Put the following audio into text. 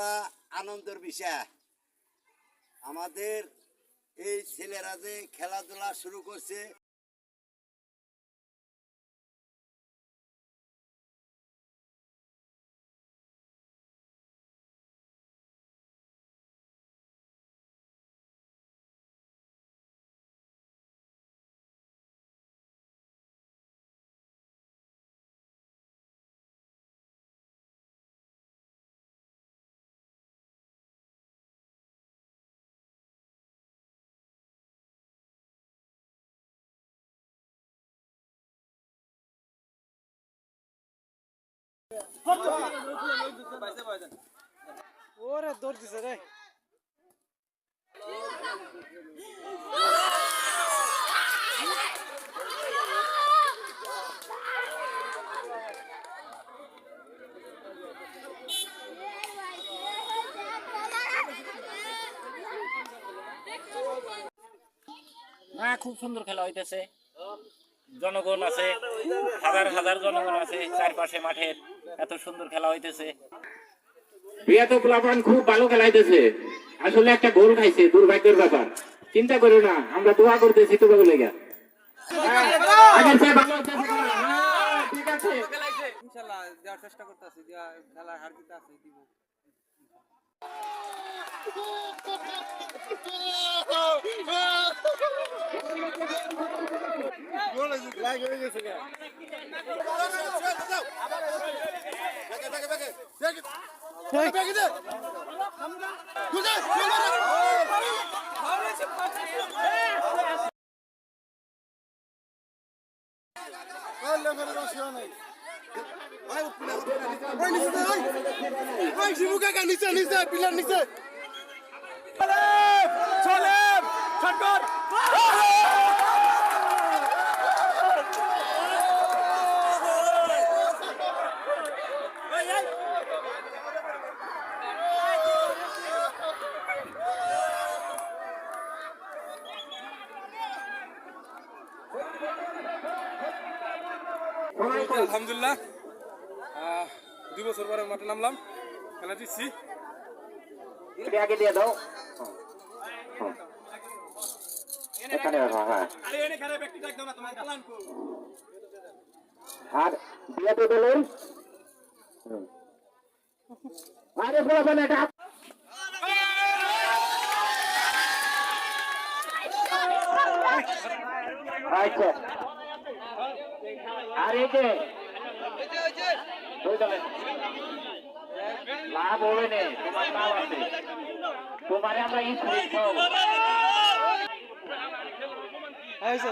বড় আনন্দের বিষয়। আমাদের এই ছেলেরা যে খেলাধুলা শুরু করছে, ওরে দৌড় দিছে রে। না, খুব সুন্দর খেলা হইতেছে। জনগণ আছে, হাজার হাজার জনগণ আছে চারপাশে মাঠের। এত সুন্দর খেলা হইতেছে। বিয়াত প্লাবান খুব ভালো খেলাইতেছে। আসলে একটা গোল খাইছে, দুর্ভাগ্যের ব্যাপার। চিন্তা করো না, আমরা দোয়া করতেছি তোমাকে লেগে। আগের চেয়ে ভালো হইতেছে। ঠিক আছে, ইনশাআল্লাহ দেওয়ার চেষ্টা করতেছি, খেলার হার জিত আছে দিব। আলহামদুলিল্লাহ 2 বছর পরে মাঠে নামলাম, খেলা দিচ্ছি। আগে দিয়ে দাও। এখানে রাখো। হ্যাঁ, আর বিয়াত দলের আরে প্লাবান এটা আচ্ছা। আর এই যে লাভ হবে না, তোমার লাভ আছে। তোমারে আমরা হয়েছে